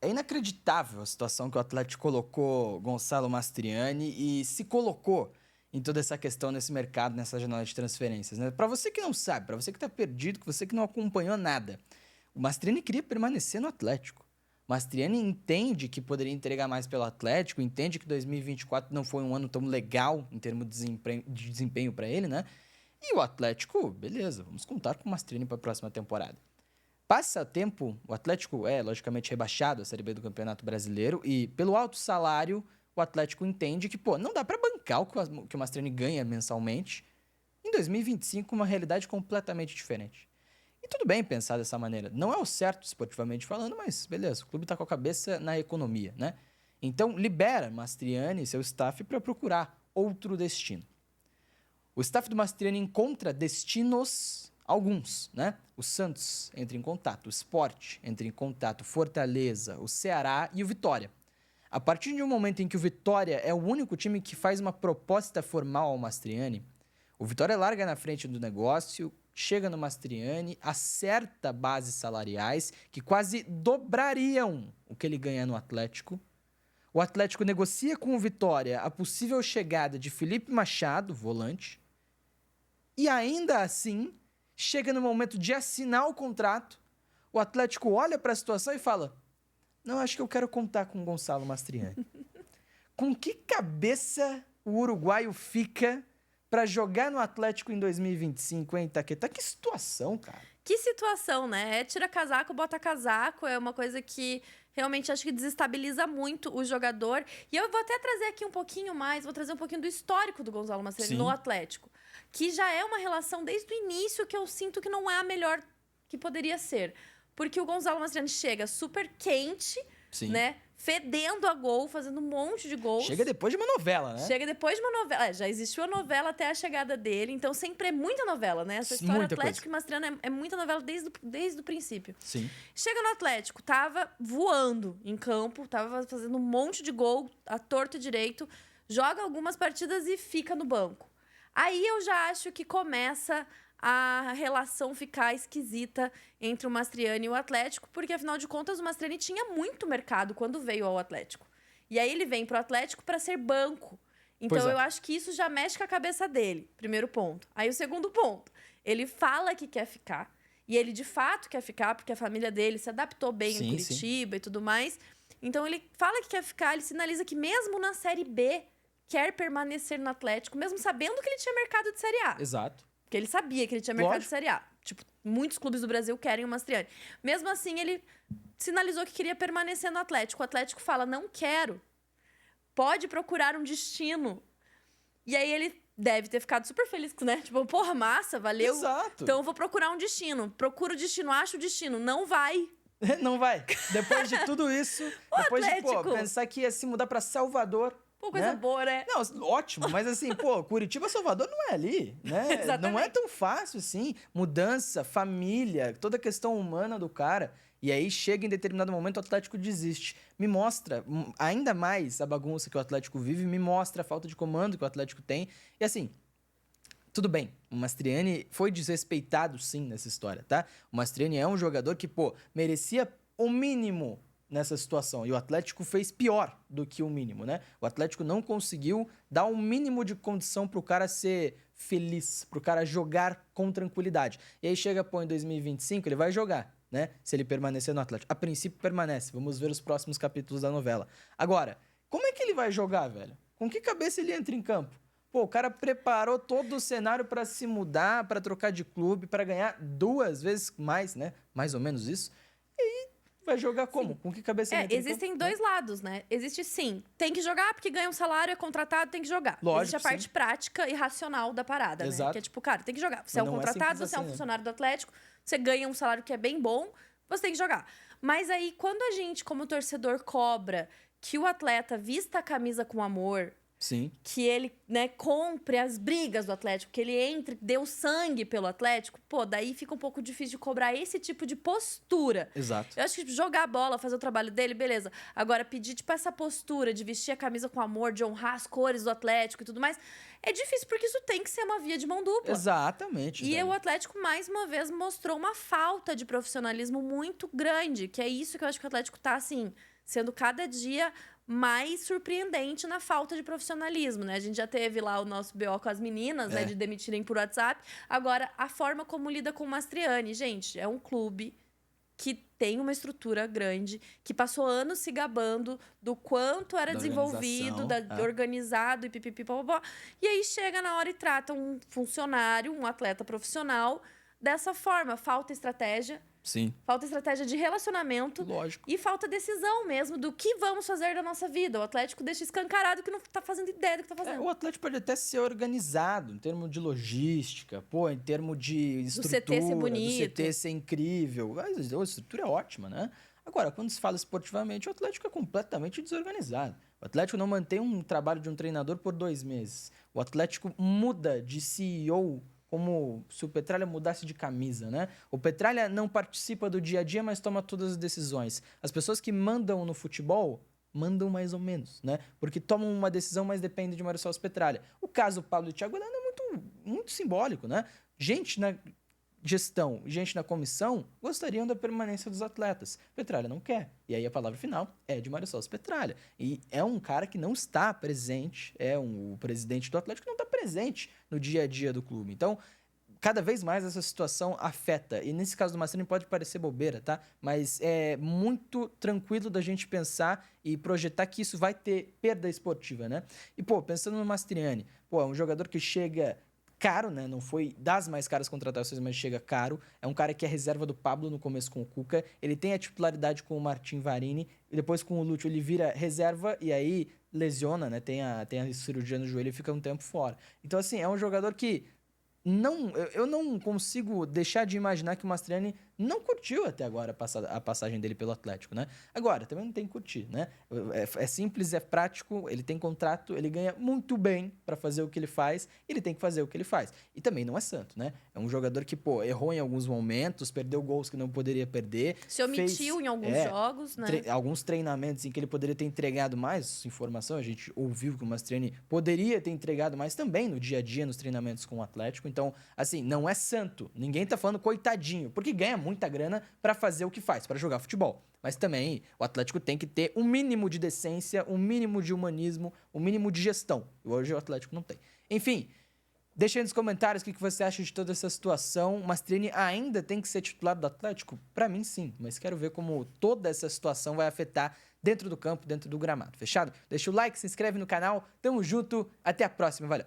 é inacreditável a situação que o Atlético colocou Gonçalo Mastriani e se colocou em toda essa questão nesse mercado, nessa janela de transferências, né? Para você que não sabe, para você que tá perdido, que você que não acompanhou nada, o Mastriani queria permanecer no Atlético. O Mastriani entende que poderia entregar mais pelo Atlético, entende que 2024 não foi um ano tão legal em termos de desempenho para ele, né? E o Atlético, beleza, vamos contar com o Mastriani para a próxima temporada. Passa tempo, o Atlético é logicamente rebaixado à Série B do Campeonato Brasileiro e pelo alto salário o Atlético entende que, não dá para bancar o que o Mastriani ganha mensalmente. Em 2025, uma realidade completamente diferente. E tudo bem pensar dessa maneira. Não é o certo, esportivamente falando, mas beleza, o clube está com a cabeça na economia, né? Então, libera Mastriani e seu staff para procurar outro destino. O staff do Mastriani encontra destinos, alguns, né? O Santos entra em contato, o Sport entra em contato, Fortaleza, o Ceará e o Vitória. A partir de um momento em que o Vitória é o único time que faz uma proposta formal ao Mastriani, o Vitória larga na frente do negócio, chega no Mastriani, acerta bases salariais que quase dobrariam o que ele ganha no Atlético. O Atlético negocia com o Vitória a possível chegada de Felipe Machado, volante, e ainda assim, chega no momento de assinar o contrato, o Atlético olha para a situação e fala: não, acho que eu quero contar com o Gonçalo Mastriani. Com que cabeça o uruguaio fica para jogar no Atlético em 2025, hein, Taqueta? Que situação, cara. Que situação, né? É tira casaco, bota casaco. É uma coisa que realmente acho que desestabiliza muito o jogador. E eu vou até trazer aqui um pouquinho mais, vou trazer um pouquinho do histórico do Gonçalo Mastriani no Atlético. Que já é uma relação desde o início que eu sinto que não é a melhor que poderia ser. Porque o Gonçalo Mastriani chega super quente, né? Fedendo a gol, fazendo um monte de gols. Chega depois de uma novela, né? Chega depois de uma novela. Já existiu a novela até a chegada dele, então sempre é muita novela, né? Essa história Muita Atlético coisa. e Mastriani é muita novela desde o princípio. Sim. Chega no Atlético, tava voando em campo, tava fazendo um monte de gol, a torto e direito, joga algumas partidas e fica no banco. Aí eu já acho que começa a relação ficar esquisita entre o Mastriani e o Atlético, porque, afinal de contas, o Mastriani tinha muito mercado quando veio ao Atlético. E aí ele vem pro Atlético para ser banco. Então, eu acho que isso já mexe com a cabeça dele, primeiro ponto. Aí, o segundo ponto, ele fala que quer ficar, e ele, de fato, quer ficar, porque a família dele se adaptou bem em Curitiba e tudo mais. Então, ele fala que quer ficar, ele sinaliza que mesmo na Série B, quer permanecer no Atlético, mesmo sabendo que ele tinha mercado de Série A. Exato. Porque ele sabia que ele tinha mercado de Série A. Tipo, muitos clubes do Brasil querem o Mastriani. Mesmo assim, ele sinalizou que queria permanecer no Atlético. O Atlético fala: não quero. Pode procurar um destino. E aí ele deve ter ficado super feliz, né? Tipo, porra, massa, valeu. Exato. Então eu vou procurar um destino. Procura o destino, acha o destino. Não vai. Não vai. Depois de tudo isso, depois Atlético. de pensar que ia se mudar pra Salvador. Pô, coisa boa, né? Não, ótimo, mas assim, Curitiba, Salvador não é ali, né? Exatamente. Não é tão fácil assim. Mudança, família, toda a questão humana do cara. E aí chega em determinado momento o Atlético desiste. Me mostra ainda mais a bagunça que o Atlético vive, me mostra a falta de comando que o Atlético tem. E assim, tudo bem, o Mastriani foi desrespeitado sim nessa história, tá? O Mastriani é um jogador que, merecia o mínimo nessa situação. E o Atlético fez pior do que o mínimo, né? O Atlético não conseguiu dar um mínimo de condição pro cara ser feliz, pro cara jogar com tranquilidade. E aí chega, em 2025, ele vai jogar, né? Se ele permanecer no Atlético. A princípio permanece. Vamos ver os próximos capítulos da novela. Agora, como é que ele vai jogar, velho? Com que cabeça ele entra em campo? O cara preparou todo o cenário para se mudar, para trocar de clube, para ganhar 2 vezes mais, né? Mais ou menos isso. E aí vai jogar como? Com que cabeça ele entra em campo? Existem dois lados, né? Existe sim, tem que jogar porque ganha um salário, é contratado, tem que jogar. Lógico, existe a parte prática e racional da parada, Exato. né? Que é tipo, cara, tem que jogar. Você é um contratado, você é um funcionário do Atlético, você ganha um salário que é bem bom, você tem que jogar. Mas aí, quando a gente, como torcedor, cobra que o atleta vista a camisa com amor, sim, que ele, né, compre as brigas do Atlético, que ele entre, dê o sangue pelo Atlético, daí fica um pouco difícil de cobrar esse tipo de postura. Exato. Eu acho que jogar a bola, fazer o trabalho dele, beleza. Agora, pedir, essa postura de vestir a camisa com amor, de honrar as cores do Atlético e tudo mais, é difícil porque isso tem que ser uma via de mão dupla. Exatamente. E o Atlético, mais uma vez, mostrou uma falta de profissionalismo muito grande, que é isso que eu acho que o Atlético tá, assim, sendo cada dia mais surpreendente na falta de profissionalismo, né? A gente já teve lá o nosso BO com as meninas, né? De demitirem por WhatsApp. Agora, a forma como lida com o Mastriani. Gente, é um clube que tem uma estrutura grande, que passou anos se gabando do quanto era desenvolvido, organizado e pipipipopopó. E aí chega na hora e trata um funcionário, um atleta profissional, dessa forma. Falta estratégia. Sim. Falta estratégia de relacionamento. Lógico. E falta decisão mesmo do que vamos fazer da nossa vida. O Atlético deixa escancarado que não tá fazendo ideia do que tá fazendo. O Atlético pode até ser organizado em termos de logística, em termos de estrutura, do CT ser bonito, do CT ser incrível. A estrutura é ótima, né? Agora, quando se fala esportivamente, o Atlético é completamente desorganizado. O Atlético não mantém um trabalho de um treinador por 2 meses. O Atlético muda de CEO como se o Petralha mudasse de camisa, né? O Petralha não participa do dia a dia, mas toma todas as decisões. As pessoas que mandam no futebol mandam mais ou menos, né? Porque tomam uma decisão, mas dependem de Mário Celso Petralha. O caso do Pablo e Thiago Heleno é muito simbólico, né? Gente na gestão, gente na comissão gostariam da permanência dos atletas. Petralha não quer. E aí a palavra final é de Mário Celso Petralha. E é um cara que não está presente, o presidente do Atlético não está presente no dia a dia do clube. Então, cada vez mais essa situação afeta. E nesse caso do Mastriani pode parecer bobeira, tá? Mas é muito tranquilo da gente pensar e projetar que isso vai ter perda esportiva, né? E, pensando no Mastriani, é um jogador que chega caro, né? Não foi das mais caras contratações, mas chega caro. É um cara que é reserva do Pablo no começo com o Cuca. Ele tem a titularidade com o Martin Varini. E depois com o Lúcio ele vira reserva e aí lesiona, né? Tem a cirurgia no joelho e fica um tempo fora. Então, assim, é um jogador que eu não consigo deixar de imaginar que o Mastriani não curtiu até agora a passagem dele pelo Atlético, né? Agora, também não tem que curtir, né? É simples, é prático, ele tem contrato, ele ganha muito bem para fazer o que ele faz, ele tem que fazer o que ele faz. E também não é santo, né? É um jogador que, errou em alguns momentos, perdeu gols que não poderia perder. Se omitiu em alguns jogos, né? Alguns treinamentos em que ele poderia ter entregado mais informação, a gente ouviu que o Mastriani poderia ter entregado mais também no dia a dia, nos treinamentos com o Atlético. Então, assim, não é santo. Ninguém tá falando coitadinho, porque ganha muita grana para fazer o que faz, para jogar futebol. Mas também o Atlético tem que ter um mínimo de decência, um mínimo de humanismo, um mínimo de gestão. E hoje o Atlético não tem. Enfim, deixa aí nos comentários o que você acha de toda essa situação. O Mastriani ainda tem que ser titular do Atlético? Para mim, sim. Mas quero ver como toda essa situação vai afetar dentro do campo, dentro do gramado. Fechado? Deixa o like, se inscreve no canal. Tamo junto. Até a próxima. Valeu!